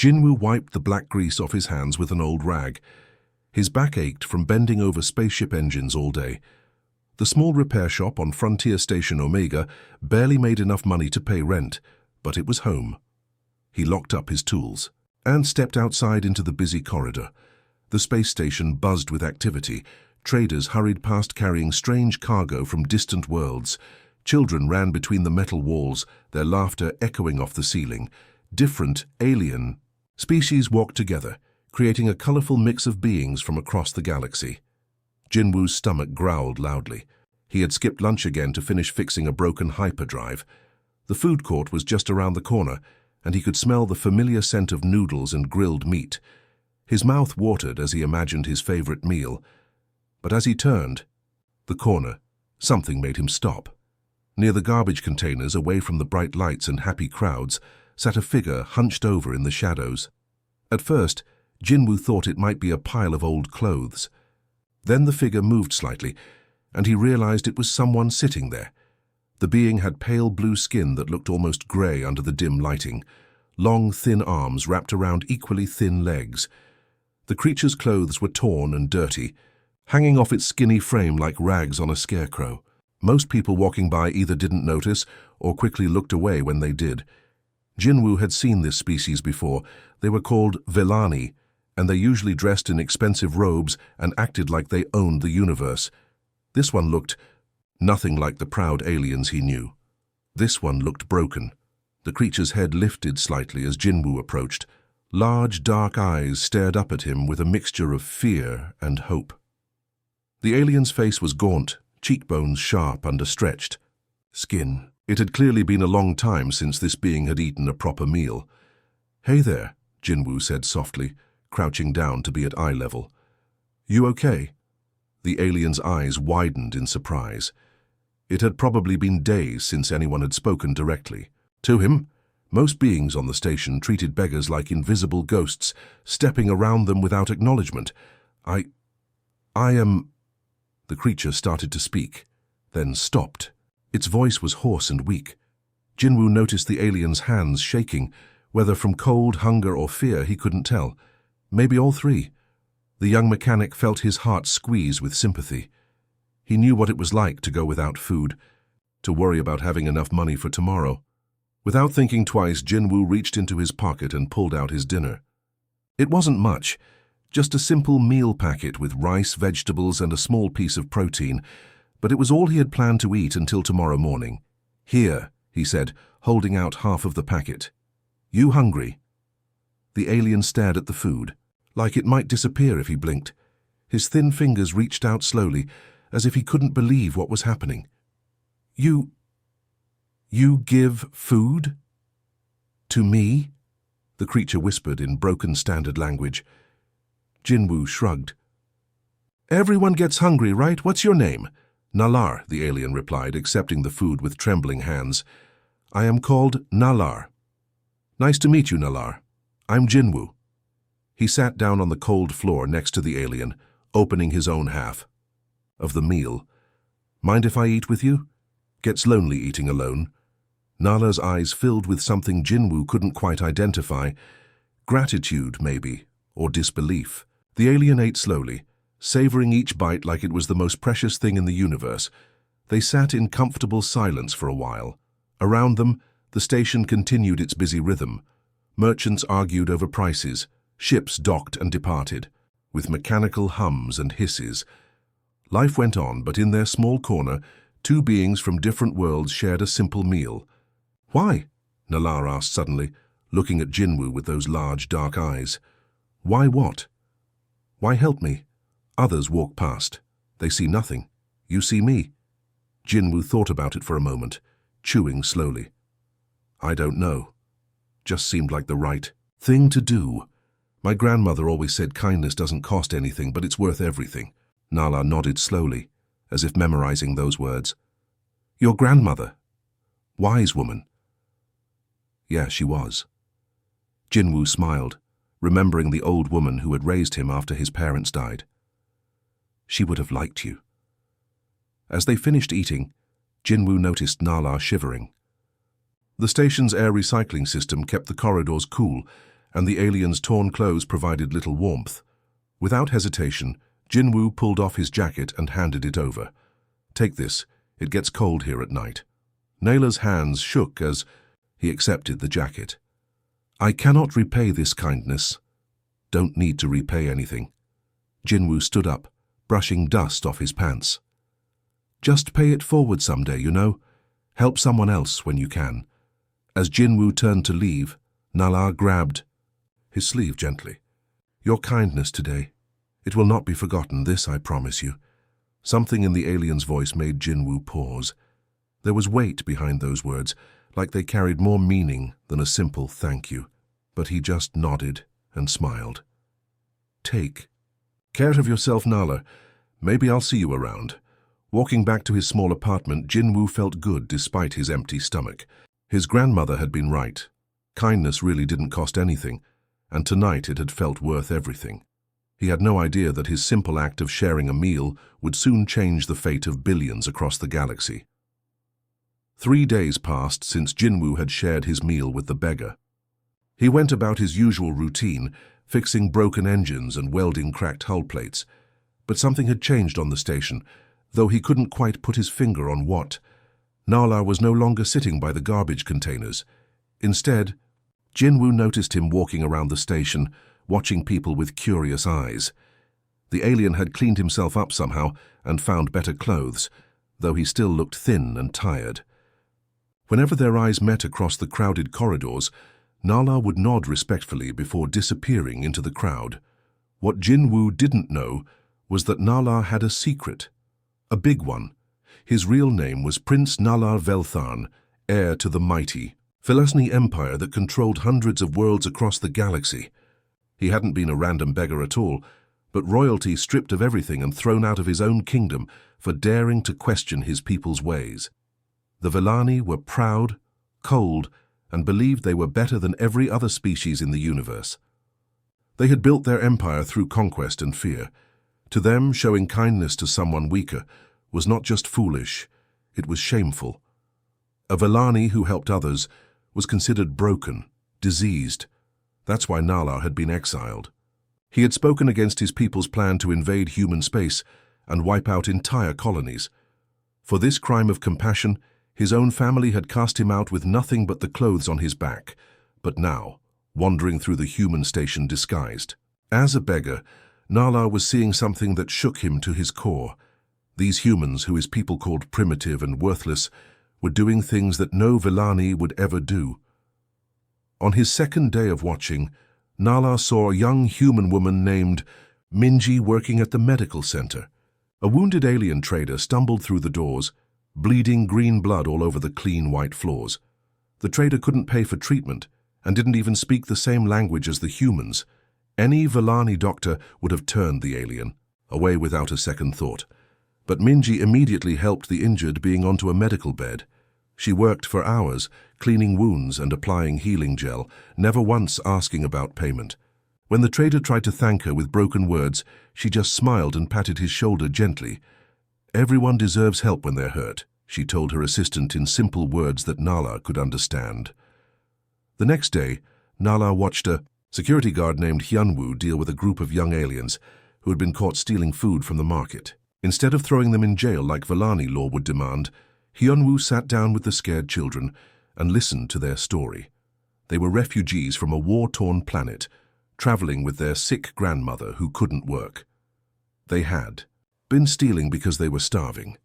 Jinwoo wiped the black grease off his hands with an old rag. His back ached from bending over spaceship engines all day. The small repair shop on Frontier Station Omega barely made enough money to pay rent, but it was home. He locked up his tools and stepped outside into the busy corridor. The space station buzzed with activity. Traders hurried past carrying strange cargo from distant worlds. Children ran between the metal walls, their laughter echoing off the ceiling. Different, alien species walked together, creating a colorful mix of beings from across the galaxy. Jinwoo's stomach growled loudly. He had skipped lunch again to finish fixing a broken hyperdrive. The food court was just around the corner, and he could smell the familiar scent of noodles and grilled meat. His mouth watered as he imagined his favorite meal. But as he turned the corner, something made him stop. Near the garbage containers, away from the bright lights and happy crowds, sat a figure hunched over in the shadows. At first, Jinwoo thought it might be a pile of old clothes. Then the figure moved slightly, and he realized it was someone sitting there. The being had pale blue skin that looked almost gray under the dim lighting, long, thin arms wrapped around equally thin legs. The creature's clothes were torn and dirty, hanging off its skinny frame like rags on a scarecrow. Most people walking by either didn't notice or quickly looked away when they did. Jinwoo had seen this species before. They were called Villani, and they usually dressed in expensive robes and acted like they owned the universe. This one looked nothing like the proud aliens he knew. This one looked broken. The creature's head lifted slightly as Jinwoo approached. Large, dark eyes stared up at him with a mixture of fear and hope. The alien's face was gaunt, cheekbones sharp under stretched skin. It had clearly been a long time since this being had eaten a proper meal. "Hey there," Jinwoo said softly, crouching down to be at eye level. "You okay?" The alien's eyes widened in surprise. It had probably been days since anyone had spoken directly to him. Most beings on the station treated beggars like invisible ghosts, stepping around them without acknowledgement. I am... The creature started to speak, then stopped. Its voice was hoarse and weak. Jinwoo noticed the alien's hands shaking, whether from cold, hunger, or fear he couldn't tell. Maybe all three. The young mechanic felt his heart squeeze with sympathy. He knew what it was like to go without food, to worry about having enough money for tomorrow. Without thinking twice, Jinwoo reached into his pocket and pulled out his dinner. It wasn't much, just a simple meal packet with rice, vegetables, and a small piece of protein, but it was all he had planned to eat until tomorrow morning. "Here," he said, holding out half of the packet. "You hungry?" The alien stared at the food, like it might disappear if he blinked. His thin fingers reached out slowly, as if he couldn't believe what was happening. You give food? To me?" the creature whispered in broken standard language. Jinwoo shrugged. "Everyone gets hungry, right? What's your name?" "Nalar," the alien replied, accepting the food with trembling hands. "I am called Nalar." "Nice to meet you, Nalar. I'm Jinwoo." He sat down on the cold floor next to the alien, opening his own half of the meal. "Mind if I eat with you?" "Gets lonely eating alone." Nalar's eyes filled with something Jinwoo couldn't quite identify. Gratitude, maybe, or disbelief. The alien ate slowly, savoring each bite like it was the most precious thing in the universe. They sat in comfortable silence for a while. Around them, the station continued its busy rhythm. Merchants argued over prices. Ships docked and departed, with mechanical hums and hisses. Life went on, but in their small corner, two beings from different worlds shared a simple meal. "Why?" Nalar asked suddenly, looking at Jinwoo with those large, dark eyes. "Why what?" "Why help me? Others walk past. They see nothing. You see me." Jinwoo thought about it for a moment, chewing slowly. "I don't know. Just seemed like the right thing to do. My grandmother always said kindness doesn't cost anything, but it's worth everything." Nalar nodded slowly, as if memorizing those words. "Your grandmother? Wise woman." Yeah, she was. Jinwoo smiled, remembering the old woman who had raised him after his parents died. "She would have liked you." As they finished eating, Jinwoo noticed Nalar shivering. The station's air recycling system kept the corridors cool, and the alien's torn clothes provided little warmth. Without hesitation, Jinwoo pulled off his jacket and handed it over. "Take this. It gets cold here at night." Nayla's hands shook as he accepted the jacket. "I cannot repay this kindness." "Don't need to repay anything." Jinwoo stood up, brushing dust off his pants. "Just pay it forward someday, you know. Help someone else when you can." As Jinwoo turned to leave, Nala grabbed his sleeve gently. "Your kindness today. It will not be forgotten, this I promise you." Something in the alien's voice made Jinwoo pause. There was weight behind those words, like they carried more meaning than a simple thank you. But he just nodded and smiled. "Take care of yourself, Nala. Maybe I'll see you around." Walking back to his small apartment, Jinwoo felt good despite his empty stomach. His grandmother had been right. Kindness really didn't cost anything, and tonight it had felt worth everything. He had no idea that his simple act of sharing a meal would soon change the fate of billions across the galaxy. 3 days passed since Jinwoo had shared his meal with the beggar. He went about his usual routine, fixing broken engines and welding cracked hull plates. But something had changed on the station, though he couldn't quite put his finger on what. Nala was no longer sitting by the garbage containers. Instead, Jinwoo noticed him walking around the station, watching people with curious eyes. The alien had cleaned himself up somehow and found better clothes, though he still looked thin and tired. Whenever their eyes met across the crowded corridors, Nala would nod respectfully before disappearing into the crowd. What Jinwoo didn't know was that Nala had a secret. A big one. His real name was Prince Nala Veltharn, heir to the mighty Philasni Empire that controlled hundreds of worlds across the galaxy. He hadn't been a random beggar at all, but royalty stripped of everything and thrown out of his own kingdom for daring to question his people's ways. The Velani were proud, cold, and believed they were better than every other species in the universe. They had built their empire through conquest and fear. To them, showing kindness to someone weaker was not just foolish, it was shameful. A Velani who helped others was considered broken, diseased. That's why Nala had been exiled. He had spoken against his people's plan to invade human space and wipe out entire colonies. For this crime of compassion, his own family had cast him out with nothing but the clothes on his back, but now, wandering through the human station disguised. As a beggar, Nala was seeing something that shook him to his core. These humans, who his people called primitive and worthless, were doing things that no Velani would ever do. On his second day of watching, Nala saw a young human woman named Minji working at the medical center. A wounded alien trader stumbled through the doors, bleeding green blood all over the clean white floors. The trader couldn't pay for treatment and didn't even speak the same language as the humans. Any Velani doctor would have turned the alien, away without a second thought. But Minji immediately helped the injured being onto a medical bed. She worked for hours, cleaning wounds and applying healing gel, never once asking about payment. When the trader tried to thank her with broken words, she just smiled and patted his shoulder gently. "Everyone deserves help when they're hurt," she told her assistant in simple words that Nala could understand. The next day, Nala watched a security guard named Hyunwoo deal with a group of young aliens who had been caught stealing food from the market. Instead of throwing them in jail like Velani law would demand, Hyunwoo sat down with the scared children and listened to their story. They were refugees from a war-torn planet, traveling with their sick grandmother who couldn't work. They had been stealing because they were starving.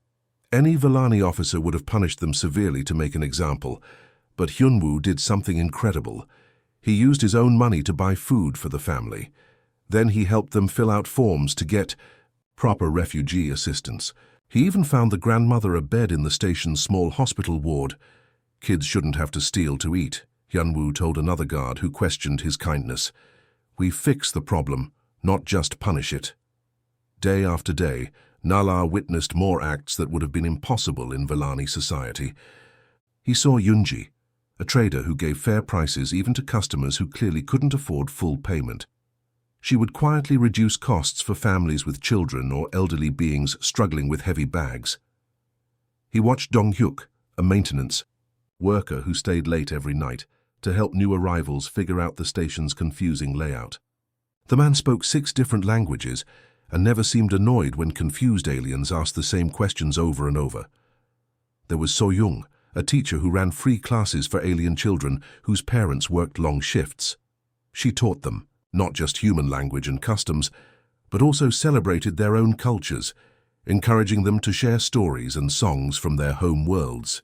Any Velani officer would have punished them severely to make an example, but Hyunwoo did something incredible. He used his own money to buy food for the family. Then he helped them fill out forms to get proper refugee assistance. He even found the grandmother a bed in the station's small hospital ward. "Kids shouldn't have to steal to eat," Hyunwoo told another guard who questioned his kindness. "We fix the problem, not just punish it." Day after day, Nala witnessed more acts that would have been impossible in Velani society. He saw Yunji, a trader who gave fair prices even to customers who clearly couldn't afford full payment. She would quietly reduce costs for families with children or elderly beings struggling with heavy bags. He watched Dong-hyuk, a maintenance worker who stayed late every night, to help new arrivals figure out the station's confusing layout. The man spoke 6 different languages and never seemed annoyed when confused aliens asked the same questions over and over. There was So Young, a teacher who ran free classes for alien children whose parents worked long shifts. She taught them not just human language and customs, but also celebrated their own cultures, encouraging them to share stories and songs from their home worlds.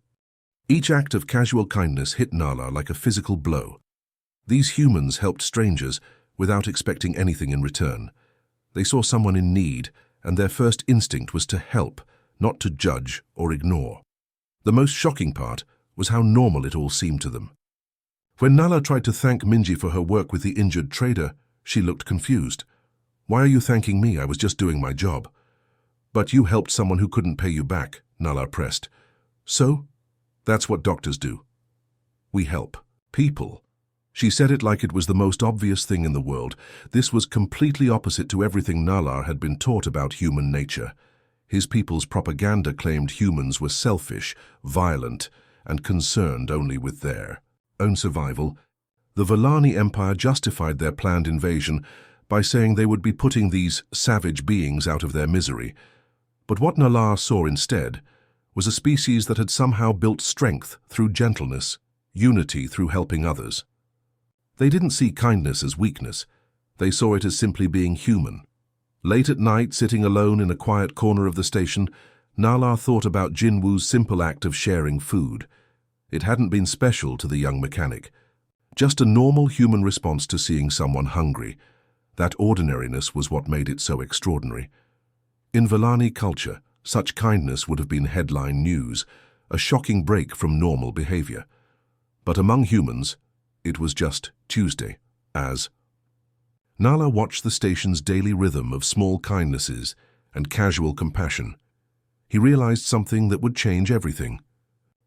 Each act of casual kindness hit Nala like a physical blow. These humans helped strangers without expecting anything in return. They saw someone in need, and their first instinct was to help, not to judge or ignore. The most shocking part was how normal it all seemed to them. When Nala tried to thank Minji for her work with the injured trader, she looked confused. "Why are you thanking me? I was just doing my job." "But you helped someone who couldn't pay you back," Nala pressed. "So? That's what doctors do. We help people." She said it like it was the most obvious thing in the world. This was completely opposite to everything Nala had been taught about human nature. His people's propaganda claimed humans were selfish, violent, and concerned only with their own survival. The Vellani Empire justified their planned invasion by saying they would be putting these savage beings out of their misery. But what Nala saw instead was a species that had somehow built strength through gentleness, unity through helping others. They didn't see kindness as weakness. They saw it as simply being human. Late at night, sitting alone in a quiet corner of the station, Nala thought about Jinwoo's simple act of sharing food. It hadn't been special to the young mechanic. Just a normal human response to seeing someone hungry. That ordinariness was what made it so extraordinary. In Vellani culture, such kindness would have been headline news, a shocking break from normal behavior. But among humans, it was just Tuesday, as Nala watched the station's daily rhythm of small kindnesses and casual compassion. He realized something that would change everything.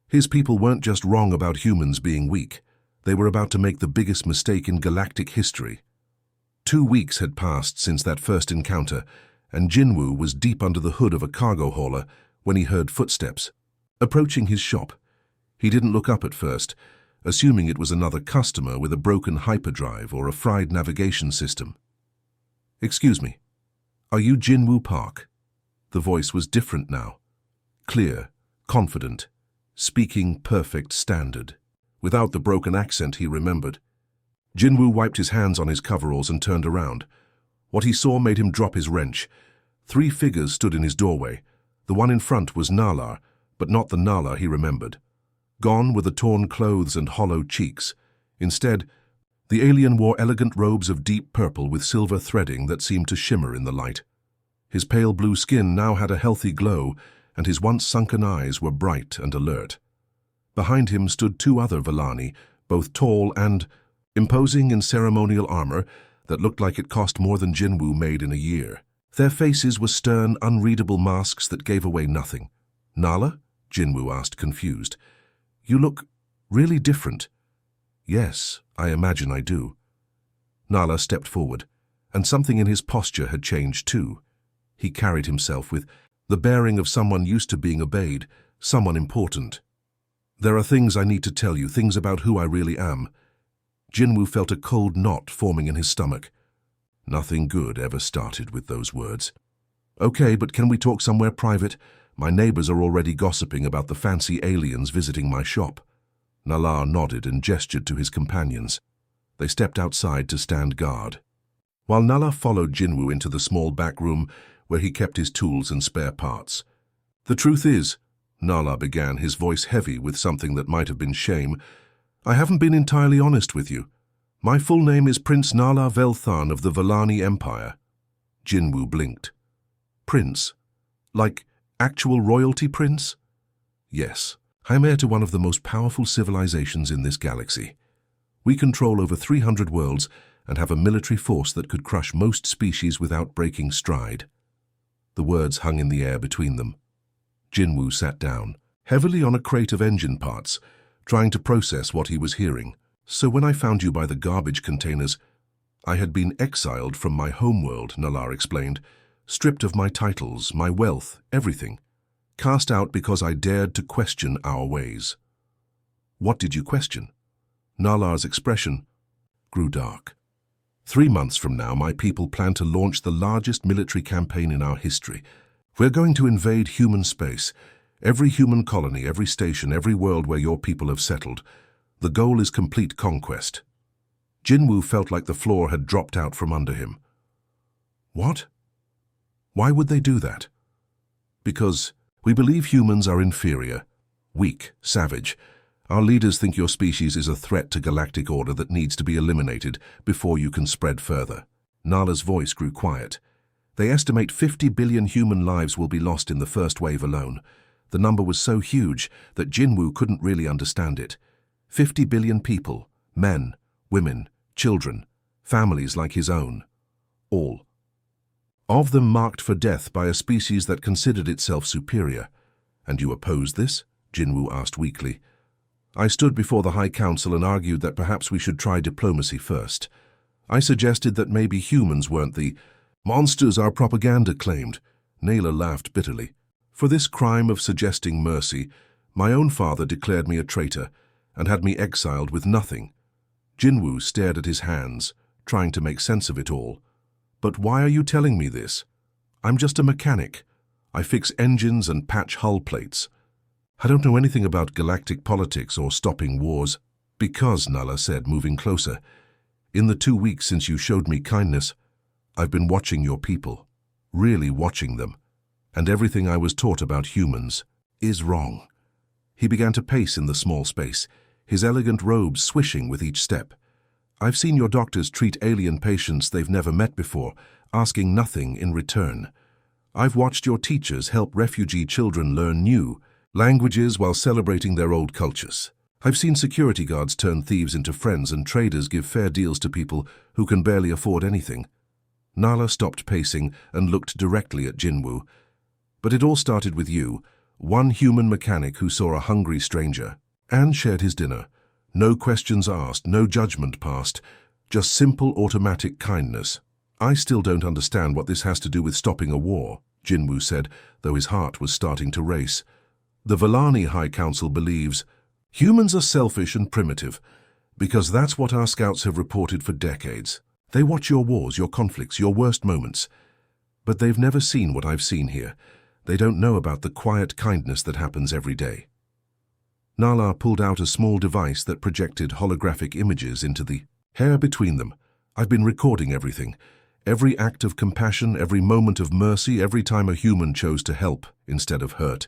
His people weren't just wrong about humans being weak. They were about to make the biggest mistake in galactic history. 2 weeks had passed since that first encounter, and Jinwoo was deep under the hood of a cargo hauler when he heard footsteps approaching his shop. He didn't look up at first, assuming it was another customer with a broken hyperdrive or a fried navigation system. "Excuse me, are you Jinwoo Park?" The voice was different now. Clear, confident, speaking perfect standard. Without the broken accent he remembered. Jinwoo wiped his hands on his coveralls and turned around. What he saw made him drop his wrench. 3 figures stood in his doorway. The one in front was Nala, but not the Nala he remembered. Gone were the torn clothes and hollow cheeks. Instead, the alien wore elegant robes of deep purple with silver threading that seemed to shimmer in the light. His pale blue skin now had a healthy glow, and his once sunken eyes were bright and alert. Behind him stood 2 other Vellani, both tall and imposing in ceremonial armor that looked like it cost more than Jinwoo made in a year. Their faces were stern, unreadable masks that gave away nothing. "Nala?" Jinwoo asked, confused. "You look really different." "Yes, I imagine I do." Nala stepped forward, and something in his posture had changed too. He carried himself with the bearing of someone used to being obeyed, someone important. "There are things I need to tell you, things about who I really am." Jinwoo felt a cold knot forming in his stomach. Nothing good ever started with those words. "Okay, but can we talk somewhere private? My neighbors are already gossiping about the fancy aliens visiting my shop." Nala nodded and gestured to his companions. They stepped outside to stand guard. While Nala followed Jinwoo into the small back room where he kept his tools and spare parts. "The truth is," Nala began, his voice heavy with something that might have been shame, "I haven't been entirely honest with you. My full name is Prince Nala Velthan of the Vellani Empire." Jinwoo blinked. "Prince? Like actual royalty prince?" "Yes. I'm heir to one of the most powerful civilizations in this galaxy. We control over 300 worlds and have a military force that could crush most species without breaking stride." The words hung in the air between them. Jinwoo sat down, heavily on a crate of engine parts, trying to process what he was hearing. "So when I found you by the garbage containers, I had been exiled from my homeworld," Nala explained, "stripped of my titles, my wealth, everything. Cast out because I dared to question our ways." "What did you question?" Nalar's expression grew dark. 3 months from now, my people plan to launch the largest military campaign in our history. We're going to invade human space. Every human colony, every station, every world where your people have settled. The goal is complete conquest. Jinwoo felt like the floor had dropped out from under him. What? Why would they do that? Because we believe humans are inferior, weak, savage. Our leaders think your species is a threat to galactic order that needs to be eliminated before you can spread further. Nala's voice grew quiet. They estimate 50 billion human lives will be lost in the first wave alone. The number was so huge that Jinwoo couldn't really understand it. 50 billion people, men, women, children, families like his own. All of them marked for death by a species that considered itself superior. And you opposed this? Jinwoo asked weakly. I stood before the High Council and argued that perhaps we should try diplomacy first. I suggested that maybe humans weren't the monsters our propaganda claimed. Naylor laughed bitterly. For this crime of suggesting mercy, my own father declared me a traitor and had me exiled with nothing. Jinwoo stared at his hands, trying to make sense of it all. But why are you telling me this? I'm just a mechanic. I fix engines and patch hull plates. I don't know anything about galactic politics or stopping wars. Because, Nala said, moving closer, in the 2 weeks since you showed me kindness, I've been watching your people, really watching them, and everything I was taught about humans is wrong. He began to pace in the small space, his elegant robes swishing with each step. I've seen your doctors treat alien patients they've never met before, asking nothing in return. I've watched your teachers help refugee children learn new languages while celebrating their old cultures. I've seen security guards turn thieves into friends and traders give fair deals to people who can barely afford anything. Nala stopped pacing and looked directly at Jinwoo. But it all started with you, one human mechanic who saw a hungry stranger and shared his dinner. No questions asked, no judgment passed, just simple automatic kindness. I still don't understand what this has to do with stopping a war, Jinwoo said, though his heart was starting to race. The Vellani High Council believes humans are selfish and primitive, because that's what our scouts have reported for decades. They watch your wars, your conflicts, your worst moments. But they've never seen what I've seen here. They don't know about the quiet kindness that happens every day. Nala pulled out a small device that projected holographic images into the air between them. I've been recording everything. Every act of compassion, every moment of mercy, every time a human chose to help instead of hurt.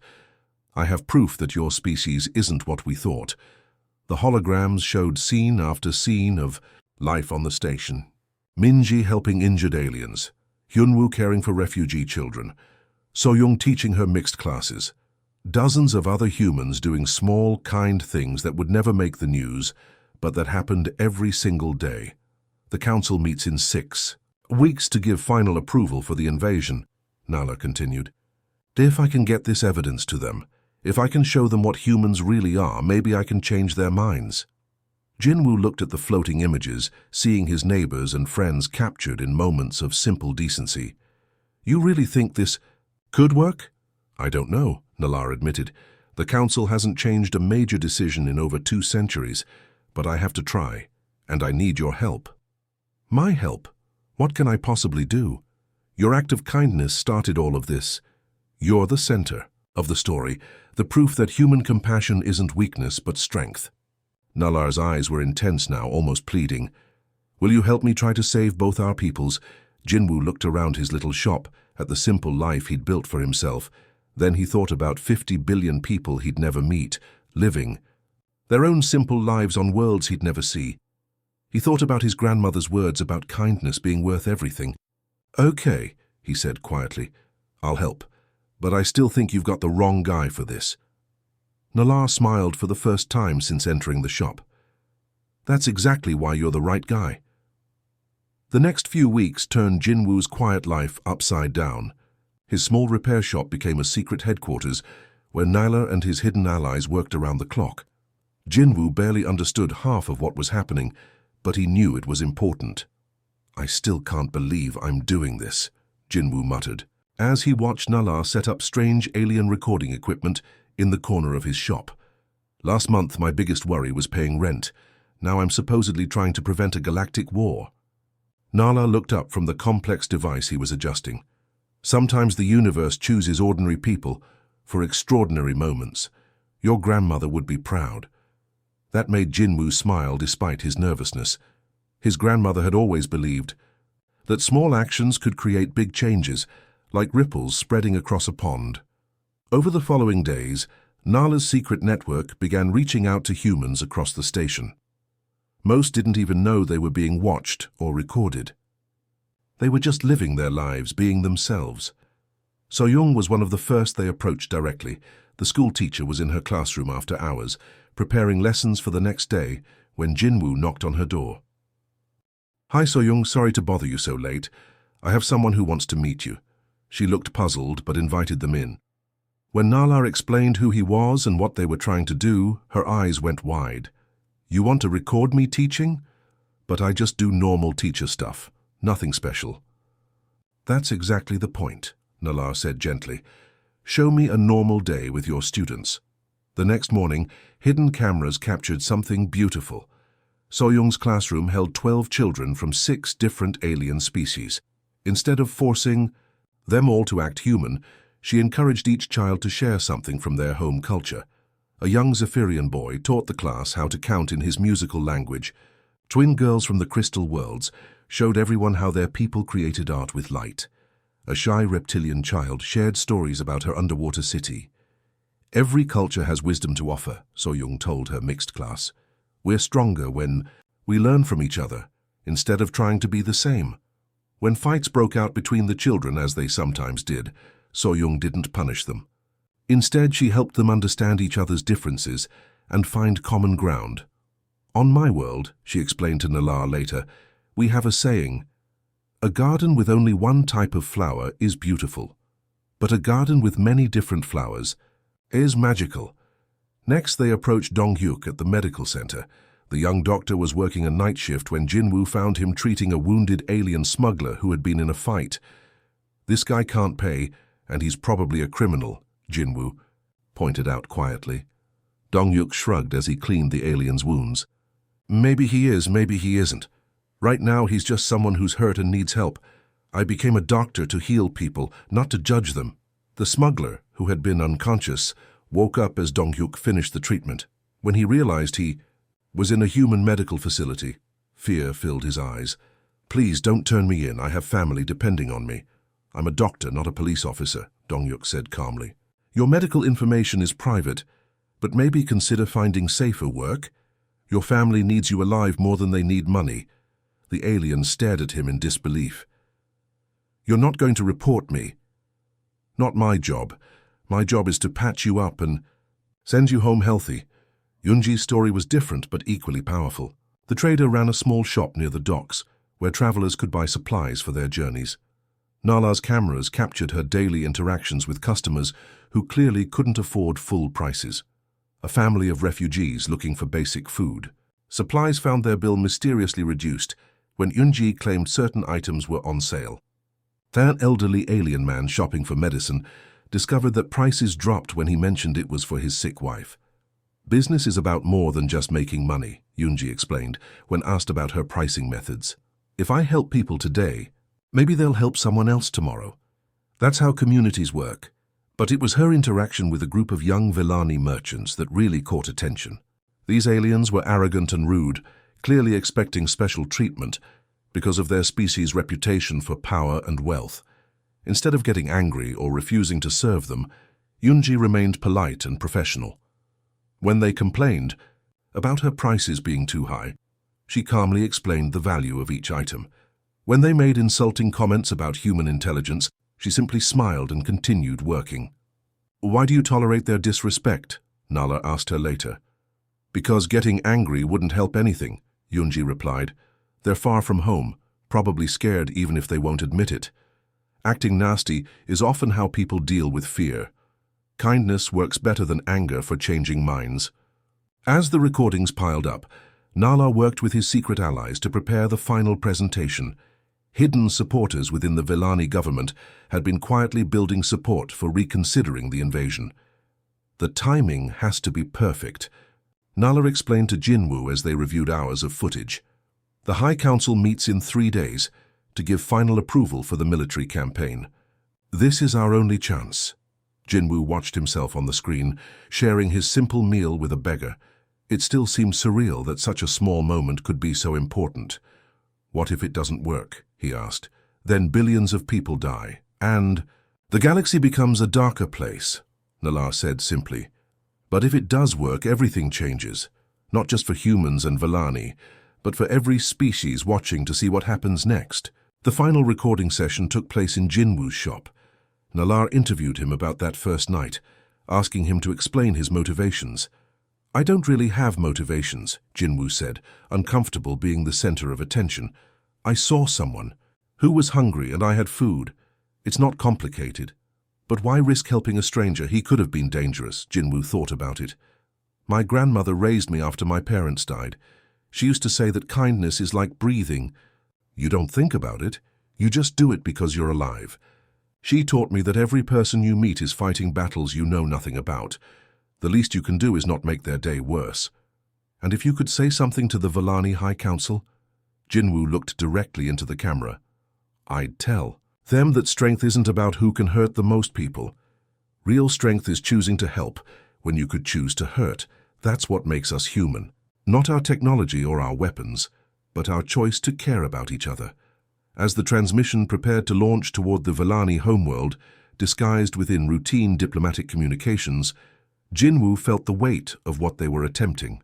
I have proof that your species isn't what we thought. The holograms showed scene after scene of life on the station. Minji helping injured aliens. Hyunwoo caring for refugee children. Soyoung teaching her mixed classes. Dozens of other humans doing small, kind things that would never make the news, but that happened every single day. The council meets in 6 weeks to give final approval for the invasion, Nala continued. If I can get this evidence to them, if I can show them what humans really are, maybe I can change their minds. Jinwoo looked at the floating images, seeing his neighbors and friends captured in moments of simple decency. You really think this could work? I don't know, Nala admitted. The council hasn't changed a major decision in over 2 centuries, but I have to try, and I need your help. My help? What can I possibly do? Your act of kindness started all of this. You're the center of the story, the proof that human compassion isn't weakness but strength. Nalar's eyes were intense now, almost pleading. Will you help me try to save both our peoples? Jinwoo looked around his little shop at the simple life he'd built for himself. Then he thought about 50 billion people he'd never meet, living their own simple lives on worlds he'd never see. He thought about his grandmother's words about kindness being worth everything. Okay, he said quietly, I'll help, but I still think you've got the wrong guy for this. Nala smiled for the first time since entering the shop. That's exactly why you're the right guy. The next few weeks turned Jinwoo's quiet life upside down. His small repair shop became a secret headquarters where Nyla and his hidden allies worked around the clock. Jinwoo barely understood half of what was happening, but he knew it was important. I still can't believe I'm doing this, Jinwoo muttered, as he watched Nala set up strange alien recording equipment in the corner of his shop. Last month, my biggest worry was paying rent. Now I'm supposedly trying to prevent a galactic war. Nala looked up from the complex device he was adjusting. Sometimes the universe chooses ordinary people for extraordinary moments. Your grandmother would be proud. That made Jinwoo smile despite his nervousness. His grandmother had always believed that small actions could create big changes, like ripples spreading across a pond. Over the following days, Nala's secret network began reaching out to humans across the station. Most didn't even know they were being watched or recorded. They were just living their lives, being themselves. So-young was one of the first they approached directly. The school teacher was in her classroom after hours, preparing lessons for the next day, when Jinwoo knocked on her door. "Hi, So-young, sorry to bother you so late. I have someone who wants to meet you." She looked puzzled, but invited them in. When Nala explained who he was and what they were trying to do, her eyes went wide. "You want to record me teaching? But I just do normal teacher stuff, nothing special." "That's exactly the point," Nala said gently. "Show me a normal day with your students." The next morning, hidden cameras captured something beautiful. So-young's classroom held 12 children from 6 different alien species. Instead of forcing them all to act human, she encouraged each child to share something from their home culture. A young Zephyrian boy taught the class how to count in his musical language. Twin girls from the Crystal Worlds showed everyone how their people created art with light. A shy reptilian child shared stories about her underwater city. "Every culture has wisdom to offer," So-young told her mixed class. "We're stronger when we learn from each other, instead of trying to be the same." When fights broke out between the children, as they sometimes did, So-young didn't punish them. Instead, she helped them understand each other's differences and find common ground. "On my world," she explained to Nala later, "we have a saying, a garden with only one type of flower is beautiful, but a garden with many different flowers is magical." Next, they approached Dong-hyuk at the medical center. The young doctor was working a night shift when Jinwoo found him treating a wounded alien smuggler who had been in a fight. "This guy can't pay, and he's probably a criminal," Jinwoo pointed out quietly. Dong-hyuk shrugged as he cleaned the alien's wounds. "Maybe he is, maybe he isn't. Right now, he's just someone who's hurt and needs help. I became a doctor to heal people, not to judge them." The smuggler, who had been unconscious, woke up as Dong-hyuk finished the treatment. When he realized he was in a human medical facility, fear filled his eyes. "Please don't turn me in. I have family depending on me. I'm a doctor, not a police officer," Dong-hyuk said calmly. "Your medical information is private, but maybe consider finding safer work. Your family needs you alive more than they need money." The alien stared at him in disbelief. "You're not going to report me?" "Not my job. My job is to patch you up and send you home healthy." Yunji's story was different but equally powerful. The trader ran a small shop near the docks, where travelers could buy supplies for their journeys. Nala's cameras captured her daily interactions with customers who clearly couldn't afford full prices. A family of refugees looking for basic food. Supplies found their bill mysteriously reduced when Yunji claimed certain items were on sale. That elderly alien man shopping for medicine discovered that prices dropped when he mentioned it was for his sick wife. "Business is about more than just making money," Yunji explained when asked about her pricing methods. "If I help people today, maybe they'll help someone else tomorrow. That's how communities work." But it was her interaction with a group of young Villani merchants that really caught attention. These aliens were arrogant and rude, clearly expecting special treatment because of their species' reputation for power and wealth. Instead of getting angry or refusing to serve them, Yunji remained polite and professional. When they complained about her prices being too high, she calmly explained the value of each item. When they made insulting comments about human intelligence, she simply smiled and continued working. "Why do you tolerate their disrespect?" Nala asked her later. "Because getting angry wouldn't help anything," Yunji replied. "They're far from home, probably scared even if they won't admit it. Acting nasty is often how people deal with fear. Kindness works better than anger for changing minds." As the recordings piled up, Nala worked with his secret allies to prepare the final presentation. Hidden supporters within the Villani government had been quietly building support for reconsidering the invasion. "The timing has to be perfect," Nala explained to Jinwoo as they reviewed hours of footage. The High Council meets in 3 days to give final approval for the military campaign. This is our only chance. Jinwoo watched himself on the screen, sharing his simple meal with a beggar. It still seemed surreal that such a small moment could be so important. What if it doesn't work? He asked. Then billions of people die, and the galaxy becomes a darker place, Nala said simply. But if it does work, everything changes. Not just for humans and Vellani, but for every species watching to see what happens next. The final recording session took place in Jinwoo's shop. Nala interviewed him about that first night, asking him to explain his motivations. I don't really have motivations, Jinwoo said, uncomfortable being the center of attention. I saw someone who was hungry and I had food. It's not complicated. But why risk helping a stranger? He could have been dangerous, Jinwoo thought about it. My grandmother raised me after my parents died. She used to say that kindness is like breathing. You don't think about it, you just do it because you're alive. She taught me that every person you meet is fighting battles you know nothing about. The least you can do is not make their day worse. And if you could say something to the Vellani High Council? Jinwoo looked directly into the camera. I'd tell them that strength isn't about who can hurt the most people. Real strength is choosing to help when you could choose to hurt. That's what makes us human. Not our technology or our weapons, but our choice to care about each other. As the transmission prepared to launch toward the Vellani homeworld, disguised within routine diplomatic communications, Jinwoo felt the weight of what they were attempting.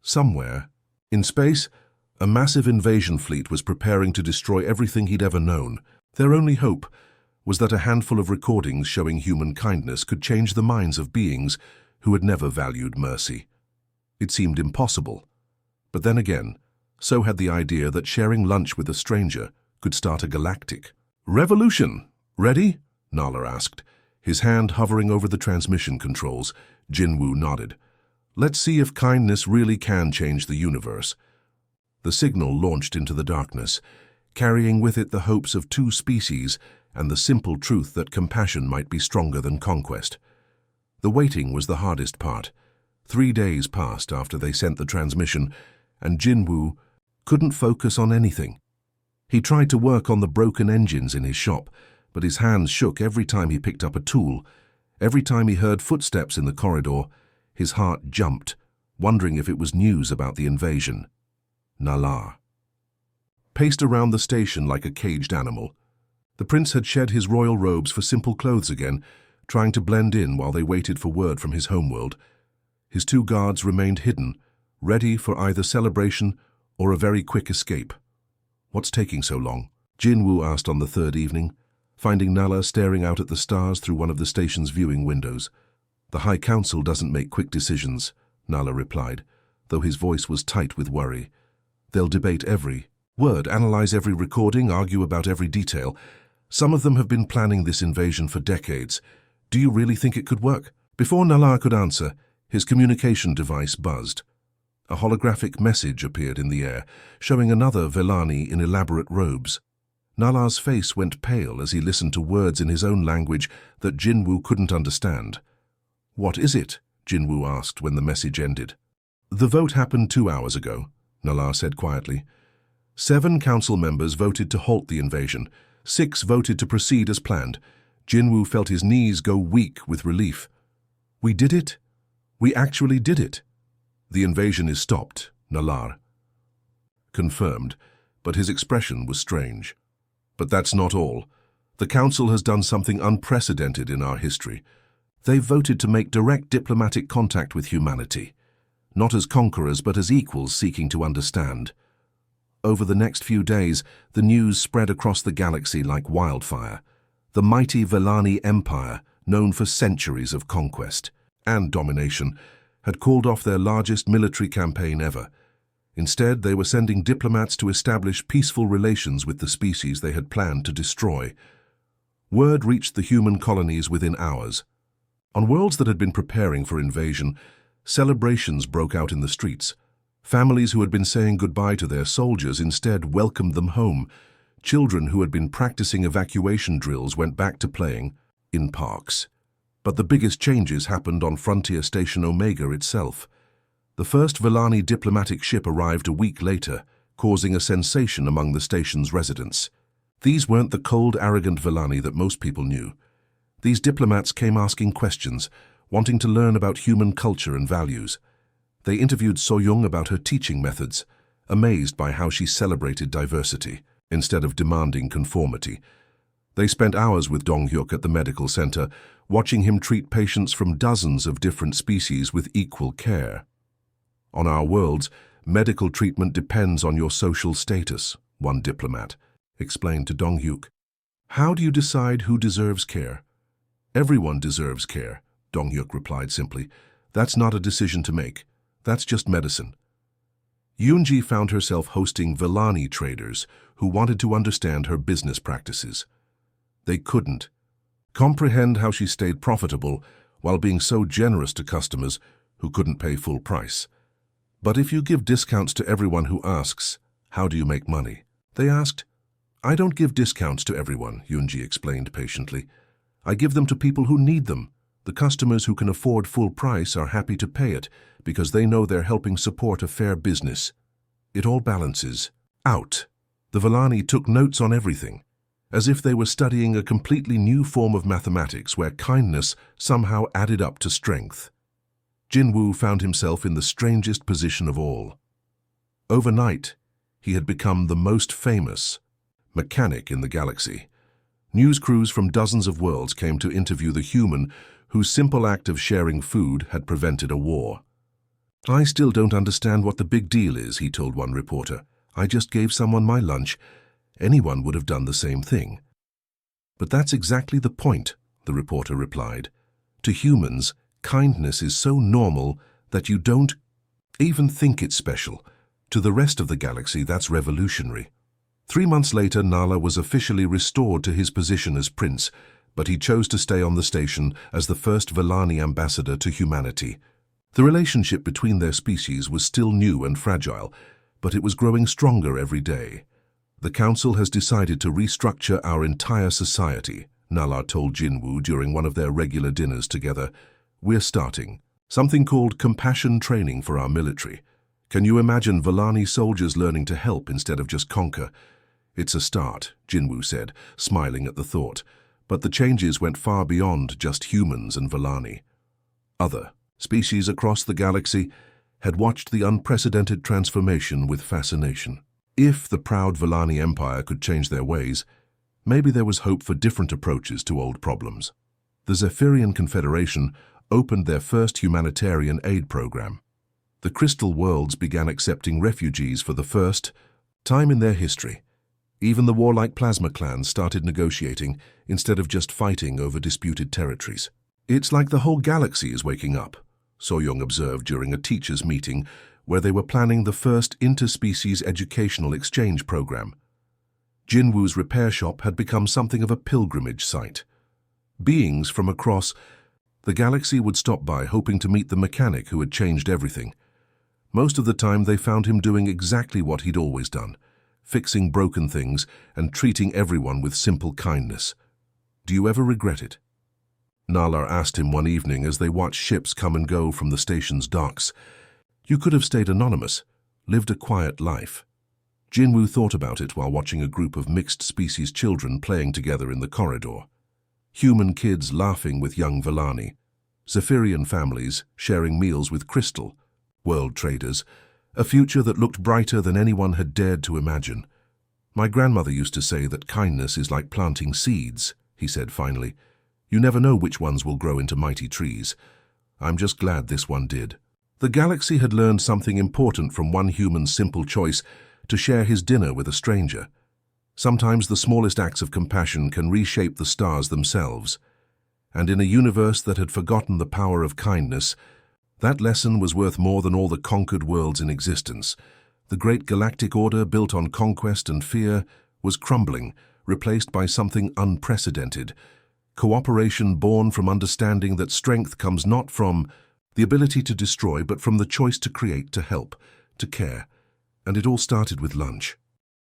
Somewhere, in space, a massive invasion fleet was preparing to destroy everything he'd ever known. Their only hope was that a handful of recordings showing human kindness could change the minds of beings who had never valued mercy. It seemed impossible. But then again, so had the idea that sharing lunch with a stranger could start a galactic revolution. Ready? Nala asked, his hand hovering over the transmission controls. Jinwoo nodded. Let's see if kindness really can change the universe. The signal launched into the darkness, carrying with it the hopes of 2 species and the simple truth that compassion might be stronger than conquest. The waiting was the hardest part. 3 days passed after they sent the transmission, and Jinwoo couldn't focus on anything. He tried to work on the broken engines in his shop, but his hands shook every time he picked up a tool. Every time he heard footsteps in the corridor, his heart jumped, wondering if it was news about the invasion. Nala paced around the station like a caged animal. The prince had shed his royal robes for simple clothes again, trying to blend in while they waited for word from his homeworld. His 2 guards remained hidden, ready for either celebration or a very quick escape. What's taking so long? Jinwoo asked on the 3rd evening, finding Nala staring out at the stars through one of the station's viewing windows. The High Council doesn't make quick decisions, Nala replied, though his voice was tight with worry. They'll debate every word, analyze every recording, argue about every detail. Some of them have been planning this invasion for decades. Do you really think it could work? Before Nala could answer, his communication device buzzed. A holographic message appeared in the air, showing another Vellani in elaborate robes. Nala's face went pale as he listened to words in his own language that Jinwoo couldn't understand. What is it? Jinwoo asked when the message ended. The vote happened 2 hours ago, Nala said quietly. 7 council members voted to halt the invasion. 6 voted to proceed as planned. Jinwoo felt his knees go weak with relief. We did it? We actually did it. The invasion is stopped, Nala confirmed, but his expression was strange. But that's not all. The council has done something unprecedented in our history. They voted to make direct diplomatic contact with humanity, not as conquerors but as equals seeking to understand. Over the next few days, the news spread across the galaxy like wildfire. The mighty Vellani Empire, known for centuries of conquest and domination, had called off their largest military campaign ever. Instead, they were sending diplomats to establish peaceful relations with the species they had planned to destroy. Word reached the human colonies within hours. On worlds that had been preparing for invasion, celebrations broke out in the streets. Families who had been saying goodbye to their soldiers instead welcomed them home. Children who had been practicing evacuation drills went back to playing in parks. But the biggest changes happened on Frontier Station Omega itself. The first Villani diplomatic ship arrived a week later, causing a sensation among the station's residents. These weren't the cold, arrogant Villani that most people knew. These diplomats came asking questions, wanting to learn about human culture and values. They interviewed So-young about her teaching methods, amazed by how she celebrated diversity instead of demanding conformity. They spent hours with Dong-hyuk at the medical center, watching him treat patients from dozens of different species with equal care. On our worlds, medical treatment depends on your social status, one diplomat explained to Dong-hyuk. How do you decide who deserves care? Everyone deserves care, Dong-hyuk replied simply. That's not a decision to make. That's just medicine. Yoonji found herself hosting Villani traders who wanted to understand her business practices. They couldn't comprehend how she stayed profitable while being so generous to customers who couldn't pay full price. But if you give discounts to everyone who asks, how do you make money? They asked. I don't give discounts to everyone, Yoonji explained patiently. I give them to people who need them. The customers who can afford full price are happy to pay it because they know they're helping support a fair business. It all balances out. The Villani took notes on everything, as if they were studying a completely new form of mathematics where kindness somehow added up to strength. Jinwoo found himself in the strangest position of all. Overnight, he had become the most famous mechanic in the galaxy. News crews from dozens of worlds came to interview the human whose simple act of sharing food had prevented a war. I still don't understand what the big deal is, he told one reporter. I just gave someone my lunch. Anyone would have done the same thing. But that's exactly the point, the reporter replied. To humans, kindness is so normal that you don't even think it's special. To the rest of the galaxy, that's revolutionary. 3 months later, Nala was officially restored to his position as prince, but he chose to stay on the station as the first Villani ambassador to humanity. The relationship between their species was still new and fragile, but it was growing stronger every day. The council has decided to restructure our entire society, Nala told Jinwoo during one of their regular dinners together. We're starting something called compassion training for our military. Can you imagine Villani soldiers learning to help instead of just conquer? It's a start, Jinwoo said, smiling at the thought. But the changes went far beyond just humans and Villani. Other species across the galaxy had watched the unprecedented transformation with fascination. If the proud Villani Empire could change their ways, maybe there was hope for different approaches to old problems. The Zephyrian Confederation opened their first humanitarian aid program. The Crystal Worlds began accepting refugees for the first time in their history. Even the warlike plasma clans started negotiating instead of just fighting over disputed territories. It's like the whole galaxy is waking up, So-young observed during a teachers' meeting where they were planning the first interspecies educational exchange program. Jinwoo's repair shop had become something of a pilgrimage site. Beings from across the galaxy would stop by hoping to meet the mechanic who had changed everything. Most of the time they found him doing exactly what he'd always done, fixing broken things and treating everyone with simple kindness. Do you ever regret it? Nala asked him one evening as they watched ships come and go from the station's docks. You could have stayed anonymous, lived a quiet life. Jinwoo thought about it while watching a group of mixed-species children playing together in the corridor. Human kids laughing with young Villani, Zephyrian families sharing meals with Crystal, world traders, a future that looked brighter than anyone had dared to imagine. My grandmother used to say that kindness is like planting seeds, he said finally. You never know which ones will grow into mighty trees. I'm just glad this one did. The galaxy had learned something important from one human's simple choice to share his dinner with a stranger. Sometimes the smallest acts of compassion can reshape the stars themselves. And in a universe that had forgotten the power of kindness, that lesson was worth more than all the conquered worlds in existence. The great galactic order built on conquest and fear was crumbling, replaced by something unprecedented. Cooperation born from understanding that strength comes not from the ability to destroy, but from the choice to create, to help, to care. And it all started with lunch.